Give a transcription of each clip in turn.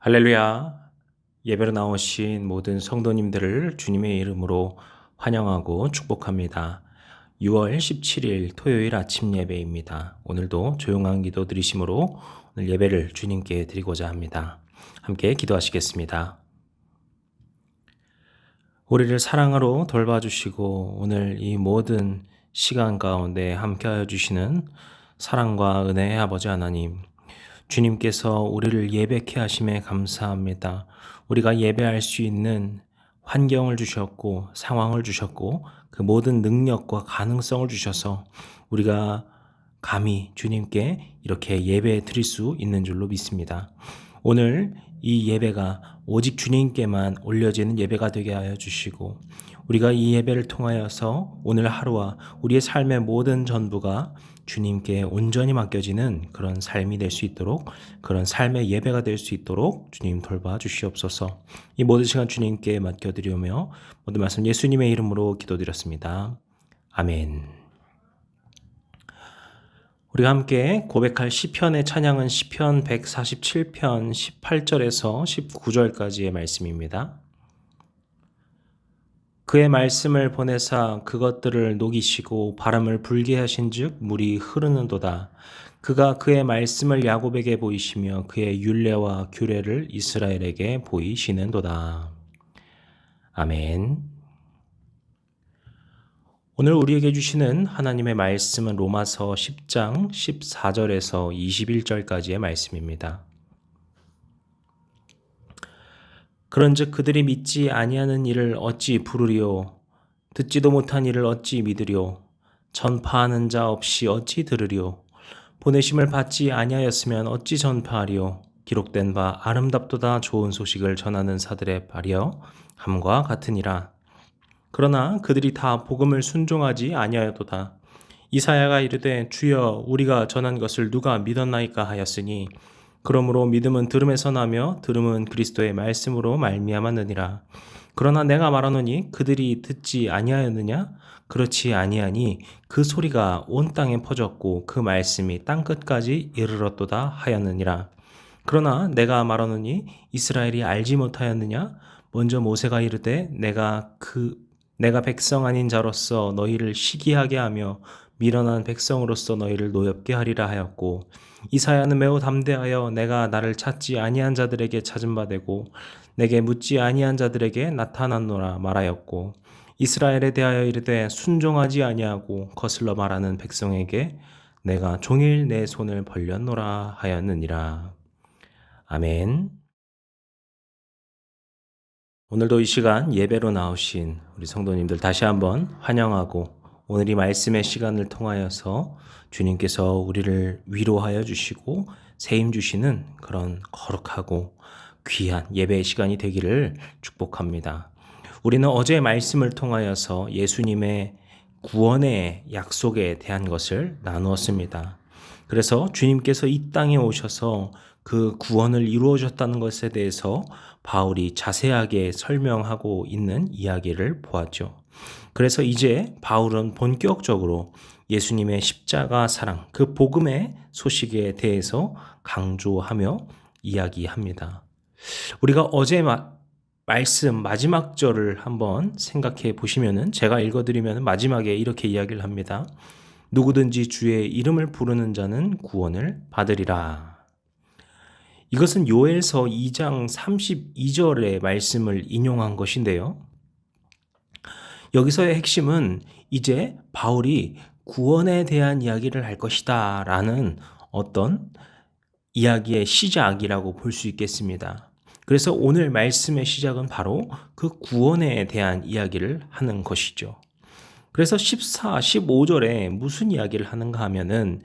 할렐루야. 예배로 나오신 모든 성도님들을 주님의 이름으로 환영하고 축복합니다. 6월 17일 토요일 아침 예배입니다. 오늘도 조용한 기도 드리심으로 오늘 예배를 주님께 드리고자 합니다. 함께 기도하시겠습니다. 우리를 사랑으로 돌봐주시고 오늘 이 모든 시간 가운데 함께하여 주시는 사랑과 은혜의 아버지 하나님, 주님께서 우리를 예배케 하심에 감사합니다. 우리가 예배할 수 있는 환경을 주셨고 상황을 주셨고 그 모든 능력과 가능성을 주셔서 우리가 감히 주님께 이렇게 예배 드릴 수 있는 줄로 믿습니다. 오늘 이 예배가 오직 주님께만 올려지는 예배가 되게 하여 주시고 우리가 이 예배를 통하여서 오늘 하루와 우리의 삶의 모든 전부가 주님께 온전히 맡겨지는 그런 삶이 될 수 있도록, 그런 삶의 예배가 될 수 있도록 주님 돌봐 주시옵소서. 이 모든 시간 주님께 맡겨드리오며 모든 말씀 예수님의 이름으로 기도드렸습니다. 아멘. 우리가 함께 고백할 시편의 찬양은 시편 147편 18절에서 19절까지의 말씀입니다. 그의 말씀을 보내사 그것들을 녹이시고 바람을 불게 하신즉 물이 흐르는도다. 그가 그의 말씀을 야곱에게 보이시며 그의 율례와 규례를 이스라엘에게 보이시는도다. 아멘. 오늘 우리에게 주시는 하나님의 말씀은 로마서 10장 14절에서 21절까지의 말씀입니다. 그런즉 그들이 믿지 아니하는 일을 어찌 부르리요? 듣지도 못한 일을 어찌 믿으리요? 전파하는 자 없이 어찌 들으리요? 보내심을 받지 아니하였으면 어찌 전파하리요? 기록된 바 아름답도다 좋은 소식을 전하는 사들의 발이여 함과 같으니라. 그러나 그들이 다 복음을 순종하지 아니하였도다. 이사야가 이르되 주여 우리가 전한 것을 누가 믿었나이까 하였으니 그러므로 믿음은 들음에서 나며 들음은 그리스도의 말씀으로 말미암았느니라. 그러나 내가 말하노니 그들이 듣지 아니하였느냐? 그렇지 아니하니 그 소리가 온 땅에 퍼졌고 그 말씀이 땅 끝까지 이르렀도다 하였느니라. 그러나 내가 말하노니 이스라엘이 알지 못하였느냐? 먼저 모세가 이르되 내가 백성 아닌 자로서 너희를 시기하게 하며 미련한 백성으로서 너희를 노엽게 하리라 하였고, 이사야는 매우 담대하여 내가 나를 찾지 아니한 자들에게 찾은 바 되고 내게 묻지 아니한 자들에게 나타났노라 말하였고, 이스라엘에 대하여 이르되 순종하지 아니하고 거슬러 말하는 백성에게 내가 종일 내 손을 벌렸노라 하였느니라. 아멘. 오늘도 이 시간 예배로 나오신 우리 성도님들 다시 한번 환영하고, 오늘 이 말씀의 시간을 통하여서 주님께서 우리를 위로하여 주시고 세임 주시는 그런 거룩하고 귀한 예배의 시간이 되기를 축복합니다. 우리는 어제 말씀을 통하여서 예수님의 구원의 약속에 대한 것을 나누었습니다. 그래서 주님께서 이 땅에 오셔서 그 구원을 이루어 주셨다는 것에 대해서 바울이 자세하게 설명하고 있는 이야기를 보았죠. 그래서 이제 바울은 본격적으로 예수님의 십자가 사랑, 그 복음의 소식에 대해서 강조하며 이야기합니다. 우리가 어제 말씀 마지막 절을 한번 생각해 보시면은, 제가 읽어드리면 마지막에 이렇게 이야기를 합니다. 누구든지 주의 이름을 부르는 자는 구원을 받으리라. 이것은 요엘서 2장 32절의 말씀을 인용한 것인데요. 여기서의 핵심은 이제 바울이 구원에 대한 이야기를 할 것이다 라는 어떤 이야기의 시작이라고 볼 수 있겠습니다. 그래서 오늘 말씀의 시작은 바로 그 구원에 대한 이야기를 하는 것이죠. 그래서 14, 15절에 무슨 이야기를 하는가 하면은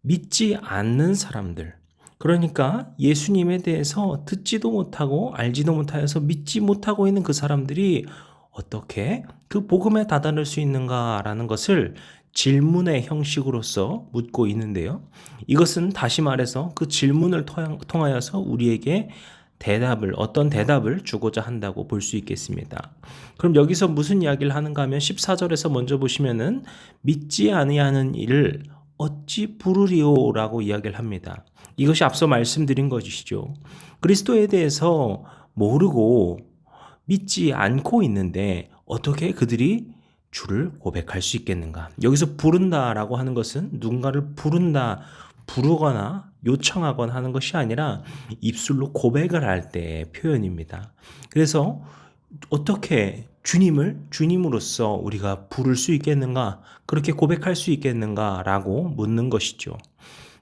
믿지 않는 사람들, 그러니까 예수님에 대해서 듣지도 못하고 알지도 못하여서 믿지 못하고 있는 그 사람들이 어떻게 그 복음에 다다를 수 있는가라는 것을 질문의 형식으로서 묻고 있는데요. 이것은 다시 말해서 그 질문을 통하여서 우리에게 어떤 대답을 주고자 한다고 볼 수 있겠습니다. 그럼 여기서 무슨 이야기를 하는가 하면 14절에서 먼저 보시면은 믿지 아니하는 일을 어찌 부르리오라고 이야기를 합니다. 이것이 앞서 말씀드린 것이죠. 그리스도에 대해서 모르고 믿지 않고 있는데 어떻게 그들이 주를 고백할 수 있겠는가? 여기서 부른다라고 하는 것은 누군가를 부르거나 요청하거나 하는 것이 아니라 입술로 고백을 할 때의 표현입니다. 그래서 어떻게 주님을 주님으로서 우리가 부를 수 있겠는가? 그렇게 고백할 수 있겠는가라고 묻는 것이죠.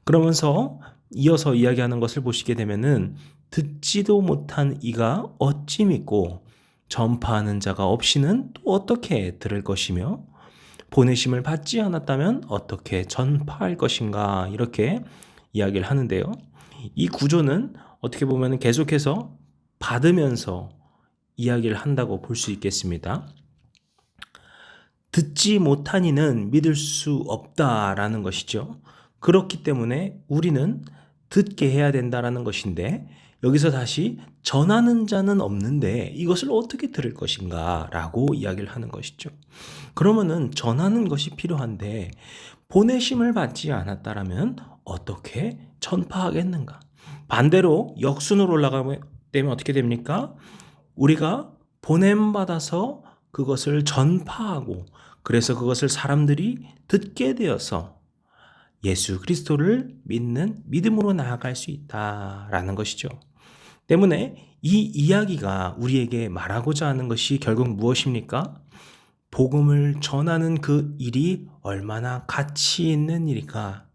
그러면서 이어서 이야기하는 것을 보시게 되면은 듣지도 못한 이가 어찌 믿고 전파하는 자가 없이는 또 어떻게 들을 것이며 보내심을 받지 않았다면 어떻게 전파할 것인가 이렇게 이야기를 하는데요. 이 구조는 어떻게 보면 계속해서 받으면서 이야기를 한다고 볼 수 있겠습니다. 듣지 못한 이는 믿을 수 없다라는 것이죠. 그렇기 때문에 우리는 듣게 해야 된다라는 것인데 여기서 다시 전하는 자는 없는데 이것을 어떻게 들을 것인가 라고 이야기를 하는 것이죠. 그러면은 전하는 것이 필요한데 보내심을 받지 않았다라면 어떻게 전파하겠는가? 반대로 역순으로 올라가면 어떻게 됩니까? 우리가 보냄받아서 그것을 전파하고 그래서 그것을 사람들이 듣게 되어서 예수 그리스도를 믿는 믿음으로 나아갈 수 있다라는 것이죠. 때문에 이 이야기가 우리에게 말하고자 하는 것이 결국 무엇입니까? 복음을 전하는 그 일이 얼마나 가치 있는 일인가?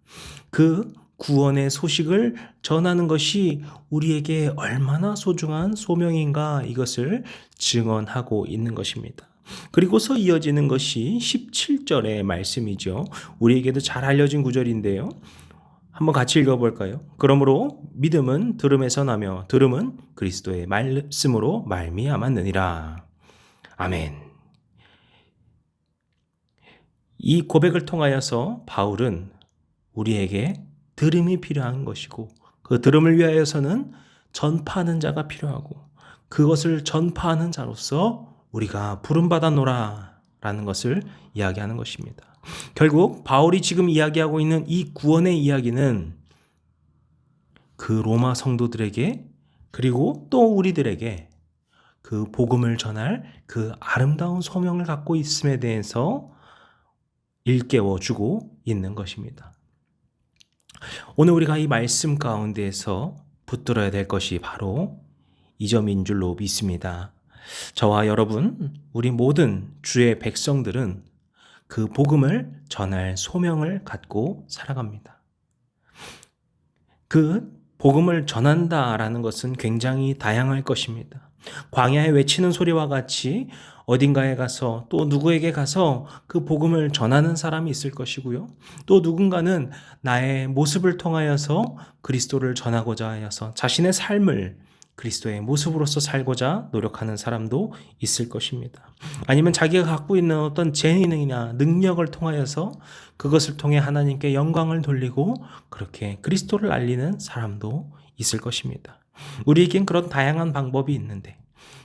그 구원의 소식을 전하는 것이 우리에게 얼마나 소중한 소명인가? 이것을 증언하고 있는 것입니다. 그리고서 이어지는 것이 17절의 말씀이죠. 우리에게도 잘 알려진 구절인데요. 한번 같이 읽어볼까요? 그러므로 믿음은 들음에서 나며 들음은 그리스도의 말씀으로 말미암았느니라. 아멘. 이 고백을 통하여서 바울은 우리에게 들음이 필요한 것이고 그 들음을 위하여서는 전파하는 자가 필요하고 그것을 전파하는 자로서 우리가 부름받았노라 라는 것을 이야기하는 것입니다. 결국 바울이 지금 이야기하고 있는 이 구원의 이야기는 그 로마 성도들에게 그리고 또 우리들에게 그 복음을 전할 그 아름다운 소명을 갖고 있음에 대해서 일깨워 주고 있는 것입니다. 오늘 우리가 이 말씀 가운데에서 붙들어야 될 것이 바로 이 점인 줄로 믿습니다. 저와 여러분, 우리 모든 주의 백성들은 그 복음을 전할 소명을 갖고 살아갑니다. 그 복음을 전한다라는 것은 굉장히 다양할 것입니다. 광야에 외치는 소리와 같이 어딘가에 가서 또 누구에게 가서 그 복음을 전하는 사람이 있을 것이고요. 또 누군가는 나의 모습을 통하여서 그리스도를 전하고자 하여서 자신의 삶을 그리스도의 모습으로서 살고자 노력하는 사람도 있을 것입니다. 아니면 자기가 갖고 있는 어떤 재능이나 능력을 통하여서 그것을 통해 하나님께 영광을 돌리고 그렇게 그리스도를 알리는 사람도 있을 것입니다. 우리에겐 그런 다양한 방법이 있는데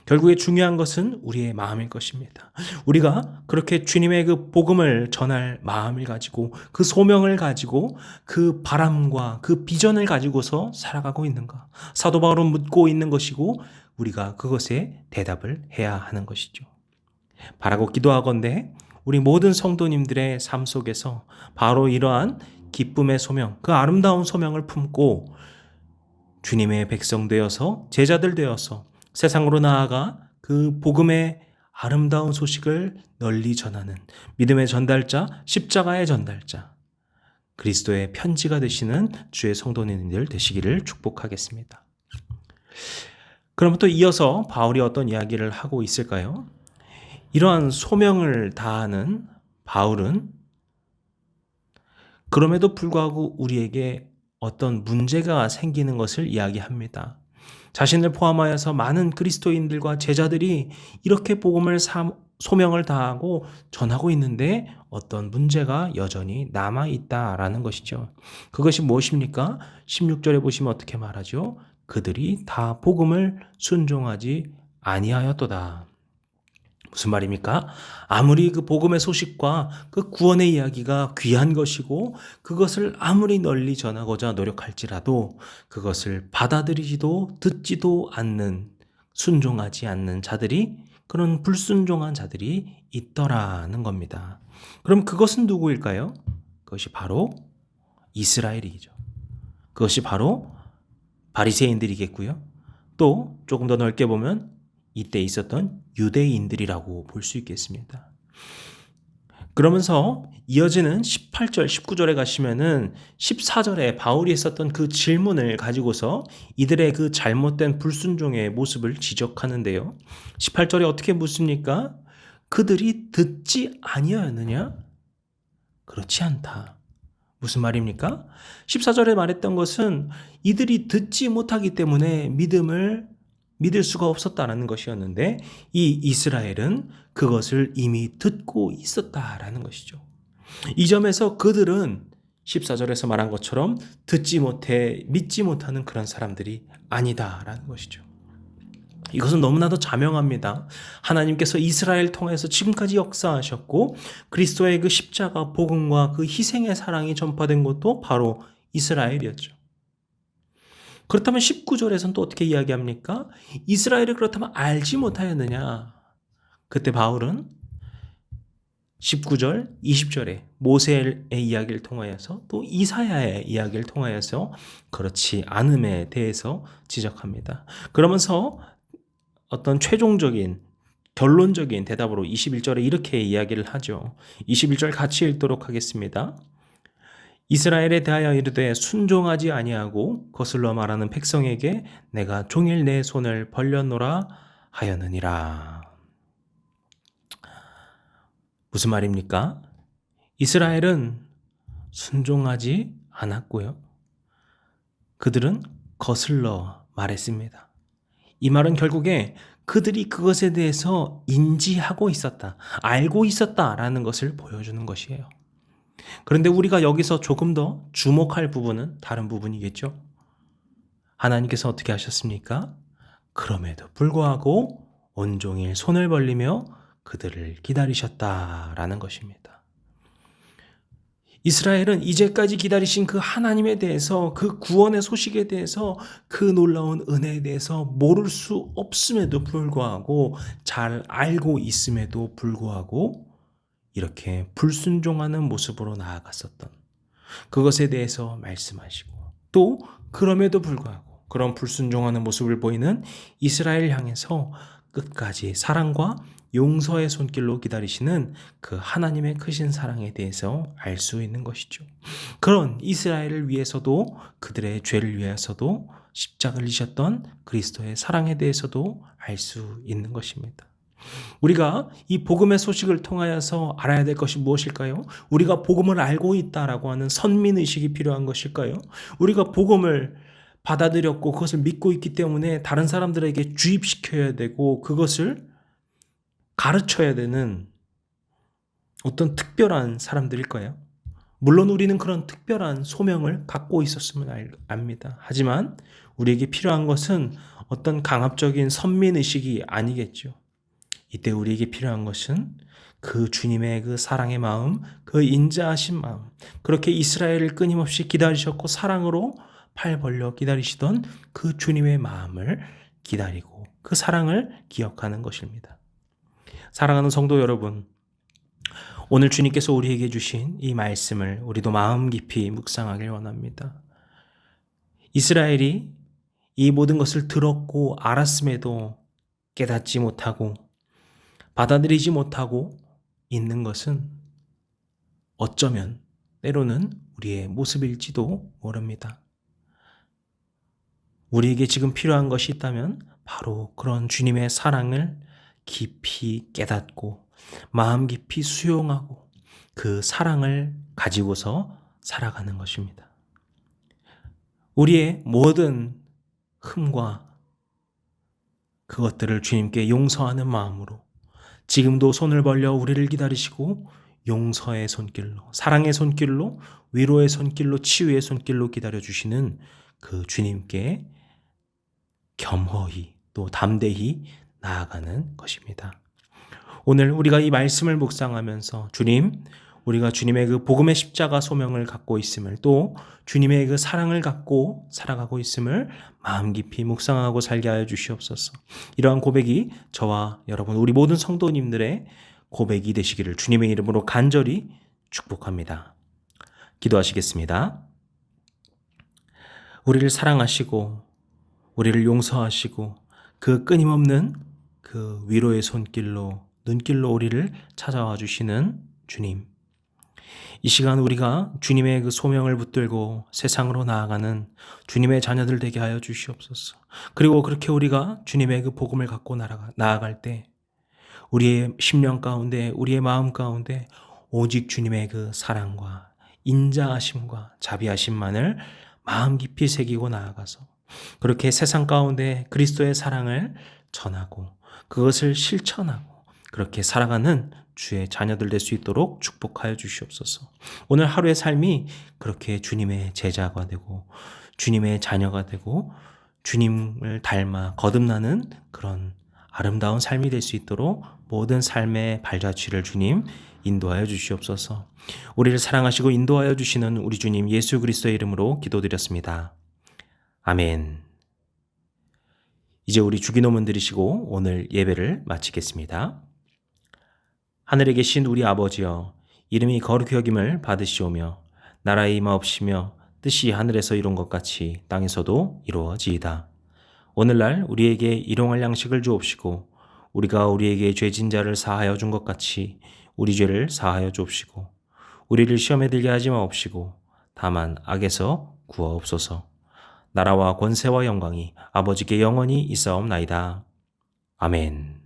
결국에 중요한 것은 우리의 마음일 것입니다. 우리가 그렇게 주님의 그 복음을 전할 마음을 가지고 그 소명을 가지고 그 바람과 그 비전을 가지고서 살아가고 있는가? 사도 바울은 묻고 있는 것이고 우리가 그것에 대답을 해야 하는 것이죠. 바라고 기도하건대 우리 모든 성도님들의 삶 속에서 바로 이러한 기쁨의 소명, 그 아름다운 소명을 품고 주님의 백성 되어서 제자들 되어서 세상으로 나아가 그 복음의 아름다운 소식을 널리 전하는 믿음의 전달자, 십자가의 전달자, 그리스도의 편지가 되시는 주의 성도님들 되시기를 축복하겠습니다. 그럼 또 이어서 바울이 어떤 이야기를 하고 있을까요? 이러한 소명을 다하는 바울은 그럼에도 불구하고 우리에게 어떤 문제가 생기는 것을 이야기합니다. 자신을 포함하여서 많은 그리스도인들과 제자들이 이렇게 복음을 소명을 다하고 전하고 있는데 어떤 문제가 여전히 남아있다라는 것이죠. 그것이 무엇입니까? 16절에 보시면 어떻게 말하죠? 그들이 다 복음을 순종하지 아니하였도다. 무슨 말입니까? 아무리 그 복음의 소식과 그 구원의 이야기가 귀한 것이고 그것을 아무리 널리 전하고자 노력할지라도 그것을 받아들이지도 듣지도 않는 순종하지 않는 자들이 그런 불순종한 자들이 있더라는 겁니다. 그럼 그것은 누구일까요? 그것이 바로 이스라엘이죠. 그것이 바로 바리새인들이겠고요. 또 조금 더 넓게 보면 이때 있었던 유대인들이라고 볼 수 있겠습니다. 그러면서 이어지는 18절, 19절에 가시면은 14절에 바울이 했었던 그 질문을 가지고서 이들의 그 잘못된 불순종의 모습을 지적하는데요. 18절에 어떻게 묻습니까? 그들이 듣지 아니하였느냐? 그렇지 않다. 무슨 말입니까? 14절에 말했던 것은 이들이 듣지 못하기 때문에 믿을 수가 없었다라는 것이었는데 이 이스라엘은 그것을 이미 듣고 있었다라는 것이죠. 이 점에서 그들은 14절에서 말한 것처럼 듣지 못해 믿지 못하는 그런 사람들이 아니다라는 것이죠. 이것은 너무나도 자명합니다. 하나님께서 이스라엘 통해서 지금까지 역사하셨고 그리스도의 그 십자가 복음과 그 희생의 사랑이 전파된 것도 바로 이스라엘이었죠. 그렇다면 19절에서는 또 어떻게 이야기합니까? 이스라엘이 그렇다면 알지 못하였느냐? 그때 바울은 19절, 20절에 모세의 이야기를 통하여서 또 이사야의 이야기를 통하여서 그렇지 않음에 대해서 지적합니다. 그러면서 어떤 최종적인 결론적인 대답으로 21절에 이렇게 이야기를 하죠. 21절 같이 읽도록 하겠습니다. 이스라엘에 대하여 이르되 순종하지 아니하고 거슬러 말하는 백성에게 내가 종일 내 손을 벌렸노라 하였느니라. 무슨 말입니까? 이스라엘은 순종하지 않았고요. 그들은 거슬러 말했습니다. 이 말은 결국에 그들이 그것에 대해서 인지하고 있었다, 알고 있었다라는 것을 보여주는 것이에요. 그런데 우리가 여기서 조금 더 주목할 부분은 다른 부분이겠죠. 하나님께서 어떻게 하셨습니까? 그럼에도 불구하고 온종일 손을 벌리며 그들을 기다리셨다라는 것입니다. 이스라엘은 이제까지 기다리신 그 하나님에 대해서, 그 구원의 소식에 대해서, 그 놀라운 은혜에 대해서 모를 수 없음에도 불구하고, 잘 알고 있음에도 불구하고 이렇게 불순종하는 모습으로 나아갔었던 그것에 대해서 말씀하시고, 또 그럼에도 불구하고 그런 불순종하는 모습을 보이는 이스라엘 향해서 끝까지 사랑과 용서의 손길로 기다리시는 그 하나님의 크신 사랑에 대해서 알 수 있는 것이죠. 그런 이스라엘을 위해서도, 그들의 죄를 위해서도 십자가를 지셨던 그리스도의 사랑에 대해서도 알 수 있는 것입니다. 우리가 이 복음의 소식을 통하여서 알아야 될 것이 무엇일까요? 우리가 복음을 알고 있다라고 하는 선민의식이 필요한 것일까요? 우리가 복음을 받아들였고 그것을 믿고 있기 때문에 다른 사람들에게 주입시켜야 되고 그것을 가르쳐야 되는 어떤 특별한 사람들일까요? 물론 우리는 그런 특별한 소명을 갖고 있었음을 압니다. 하지만 우리에게 필요한 것은 어떤 강압적인 선민의식이 아니겠죠. 이때 우리에게 필요한 것은 그 주님의 그 사랑의 마음, 그 인자하신 마음, 그렇게 이스라엘을 끊임없이 기다리셨고 사랑으로 팔 벌려 기다리시던 그 주님의 마음을 기다리고 그 사랑을 기억하는 것입니다. 사랑하는 성도 여러분, 오늘 주님께서 우리에게 주신 이 말씀을 우리도 마음 깊이 묵상하길 원합니다. 이스라엘이 이 모든 것을 들었고 알았음에도 깨닫지 못하고 받아들이지 못하고 있는 것은 어쩌면 때로는 우리의 모습일지도 모릅니다. 우리에게 지금 필요한 것이 있다면 바로 그런 주님의 사랑을 깊이 깨닫고 마음 깊이 수용하고 그 사랑을 가지고서 살아가는 것입니다. 우리의 모든 흠과 그것들을 주님께 용서하는 마음으로 지금도 손을 벌려 우리를 기다리시고 용서의 손길로, 사랑의 손길로, 위로의 손길로, 치유의 손길로 기다려주시는 그 주님께 겸허히 또 담대히 나아가는 것입니다. 오늘 우리가 이 말씀을 묵상하면서 주님, 우리가 주님의 그 복음의 십자가 소명을 갖고 있음을, 또 주님의 그 사랑을 갖고 살아가고 있음을 마음 깊이 묵상하고 살게 하여 주시옵소서. 이러한 고백이 저와 여러분 우리 모든 성도님들의 고백이 되시기를 주님의 이름으로 간절히 축복합니다. 기도하시겠습니다. 우리를 사랑하시고 우리를 용서하시고 그 끊임없는 그 위로의 손길로 눈길로 우리를 찾아와 주시는 주님, 이 시간 우리가 주님의 그 소명을 붙들고 세상으로 나아가는 주님의 자녀들 되게 하여 주시옵소서. 그리고 그렇게 우리가 주님의 그 복음을 갖고 나아갈 때 우리의 심령 가운데, 우리의 마음 가운데 오직 주님의 그 사랑과 인자하심과 자비하심만을 마음 깊이 새기고 나아가서 그렇게 세상 가운데 그리스도의 사랑을 전하고 그것을 실천하고 그렇게 살아가는 주의 자녀들 될 수 있도록 축복하여 주시옵소서. 오늘 하루의 삶이 그렇게 주님의 제자가 되고 주님의 자녀가 되고 주님을 닮아 거듭나는 그런 아름다운 삶이 될 수 있도록 모든 삶의 발자취를 주님 인도하여 주시옵소서. 우리를 사랑하시고 인도하여 주시는 우리 주님 예수 그리스도의 이름으로 기도드렸습니다. 아멘. 이제 우리 주기도문 드리시고 오늘 예배를 마치겠습니다. 하늘에 계신 우리 아버지여, 이름이 거룩히 여김을 받으시오며 나라의 임하옵시며 뜻이 하늘에서 이룬 것 같이 땅에서도 이루어지이다. 오늘날 우리에게 일용할 양식을 주옵시고 우리가 우리에게 죄진 자를 사하여 준 것 같이 우리 죄를 사하여 주옵시고 우리를 시험에 들게 하지 마옵시고 다만 악에서 구하옵소서. 나라와 권세와 영광이 아버지께 영원히 있사옵나이다. 아멘.